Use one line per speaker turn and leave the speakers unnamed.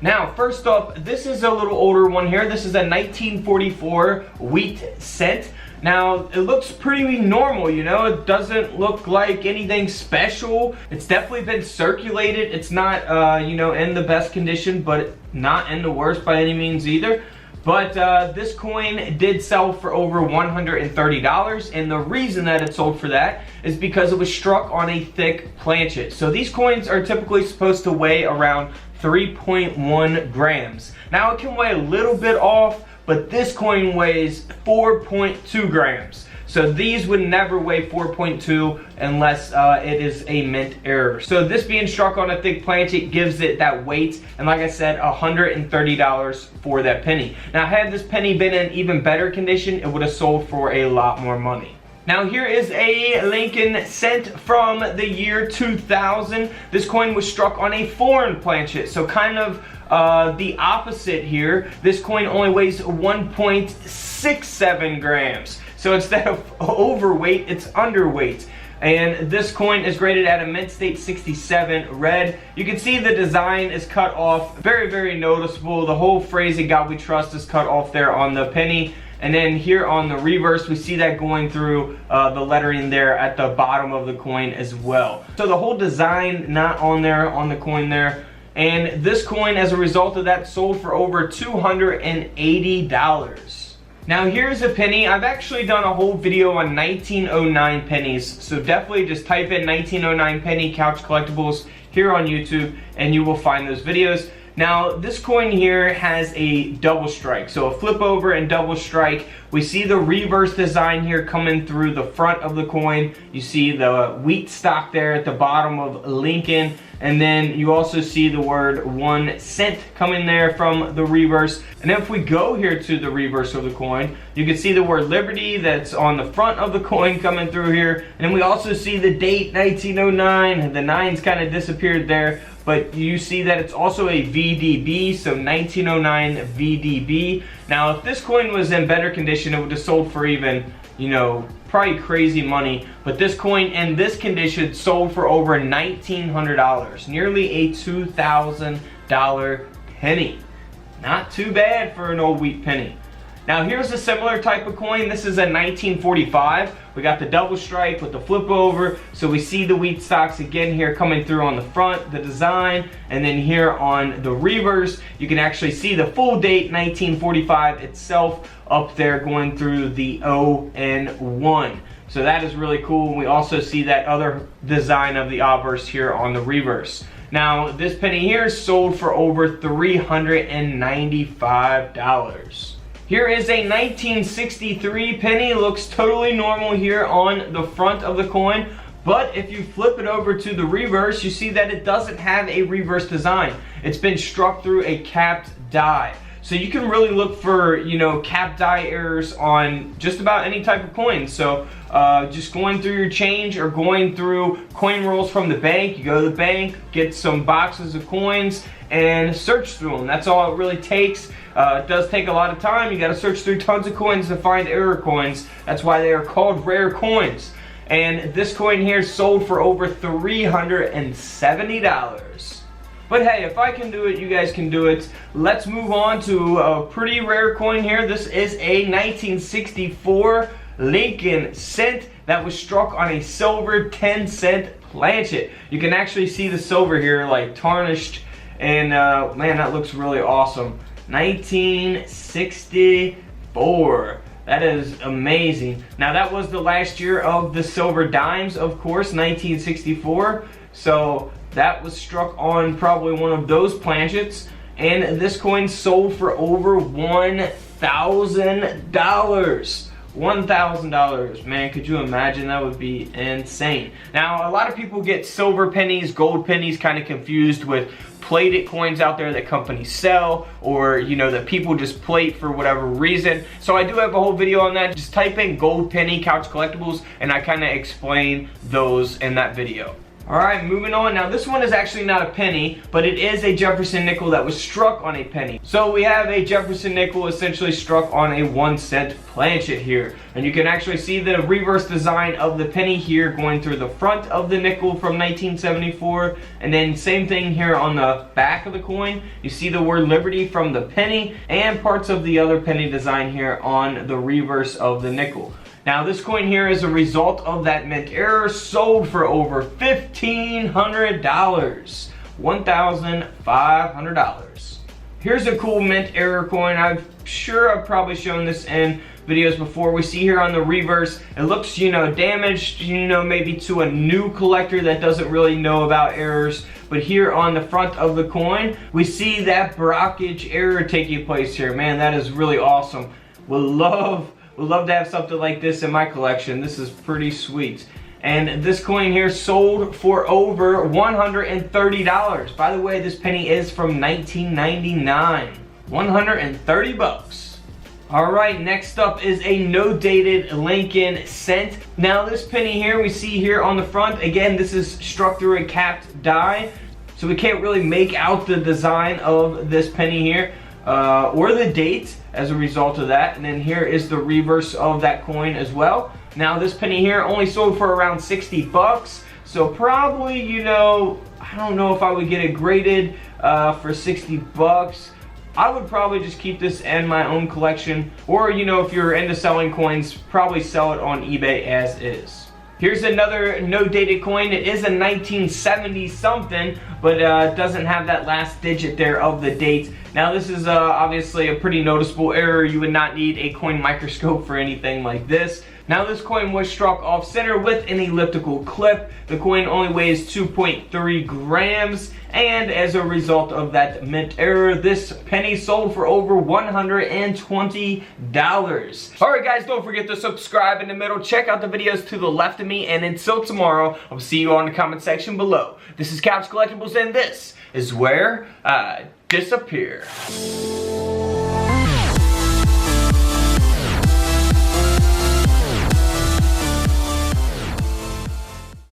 Now, first up, this is a little older one here. This is a 1944 wheat cent. Now, it looks pretty normal, you know. It doesn't look like anything special. It's definitely been circulated. It's not, you know, in the best condition, but not in the worst by any means either. But this coin did sell for over $130, and the reason that it sold for that is because it was struck on a thick planchet. So these coins are typically supposed to weigh around 3.1 grams. Now it can weigh a little bit off, but this coin weighs 4.2 grams. So these would never weigh 4.2 unless it is a mint error. So this being struck on a thick planchet gives it that weight, and like I said, $130 for that penny. Now had this penny been in even better condition, it would have sold for a lot more money. Now here is a Lincoln cent from the year 2000. This coin was struck on a foreign planchet, so kind of the opposite here. This coin only weighs 1.67 grams. So instead of overweight, it's underweight. And this coin is graded at a mint state 67 red. You can see the design is cut off, very, very noticeable. The whole phrase "In God We Trust" is cut off there on the penny. And then here on the reverse, we see that going through the lettering there at the bottom of the coin as well. So the whole design not on there on the coin there. And this coin, as a result of that, sold for over $280. Now here's a penny. I've actually done a whole video on 1909 pennies. So definitely just type in 1909 penny couch collectibles here on YouTube and you will find those videos. Now this coin here has a double strike, so a flip over and double strike. We see the reverse design here coming through the front of the coin. You see the wheat stock there at the bottom of Lincoln, and then you also see the word 1 cent coming there from the reverse. And if we go here to the reverse of the coin, you can see the word Liberty that's on the front of the coin coming through here, and then we also see the date 1909. The 9's kind of disappeared there, but you see that it's also a VDB, so 1909 VDB. Now if this coin was in better condition, it would have sold for even, you know, probably crazy money. But this coin in this condition sold for over $1,900, nearly a $2,000 penny. Not too bad for an old wheat penny. Now here's a similar type of coin. This is a 1945. We got the double strike with the flip over. So we see the wheat stocks again here coming through on the front, the design, and then here on the reverse, you can actually see the full date, 1945 itself, up there going through the O and 1. So that is really cool. And we also see that other design of the obverse here on the reverse. Now this penny here sold for over $395. Here is a 1963 penny. Looks totally normal here on the front of the coin, but if you flip it over to the reverse, you see that it doesn't have a reverse design. It's been struck through a capped die. So you can really look for, you know, capped die errors on just about any type of coin. So just going through your change or going through coin rolls from the bank, you go to the bank, get some boxes of coins and search through them. That's all it really takes. It does take a lot of time. You got to search through tons of coins to find error coins. That's why they are called rare coins. And this coin here sold for over $370. But hey, if I can do it, you guys can do it. Let's move on to a pretty rare coin here. This is a 1964 Lincoln cent that was struck on a silver 10-cent planchet. You can actually see the silver here like tarnished, and man, that looks really awesome. 1964. That is amazing. Now that was the last year of the silver dimes, of course, 1964. So that was struck on probably one of those planchets, and this coin sold for over $1,000. $1,000, man, could you imagine? That would be insane. Now, a lot of people get silver pennies, gold pennies kind of confused with plated coins out there that companies sell, or, you know, that people just plate for whatever reason. So I do have a whole video on that. Just type in gold penny couch collectibles and I kind of explain those in that video. Alright, moving on. Now this one is actually not a penny, but it is a Jefferson nickel that was struck on a penny. So we have a Jefferson nickel essentially struck on a 1-cent planchet here. And you can actually see the reverse design of the penny here going through the front of the nickel from 1974. And then same thing here on the back of the coin. You see the word Liberty from the penny and parts of the other penny design here on the reverse of the nickel. Now this coin here is a result of that mint error, sold for over $1,500. $1,500. Here's a cool mint error coin. I'm sure I've probably shown this in videos before. We see here on the reverse, it looks, damaged, maybe to a new collector that doesn't really know about errors. But here on the front of the coin, we see that blockage error taking place here. Man, that is really awesome. Would love to have something like this in my collection. This is pretty sweet. And this coin here sold for over $130. By the way, this penny is from 1999. 130 bucks. Alright, next up is a no-dated Lincoln cent. Now this penny here, we see here on the front, again, this is struck through a capped die. So we can't really make out the design of this penny here. Or the date as a result of that. And then here is the reverse of that coin as well. Now this penny here only sold for around 60 bucks. So probably, I don't know if I would get it graded for 60 bucks. I would probably just keep this in my own collection. Or, if you're into selling coins, probably sell it on eBay as is. Here's another no-dated coin. It is a 1970 something, but doesn't have that last digit there of the date. Now this is obviously a pretty noticeable error. You would not need a coin microscope for anything like this. Now this coin was struck off center with an elliptical clip. The coin only weighs 2.3 grams. And as a result of that mint error, this penny sold for over $120. Alright guys, don't forget to subscribe in the middle. Check out the videos to the left of me. And until tomorrow, I'll see you on the comment section below. This is Couch Collectibles, and this is where I disappear.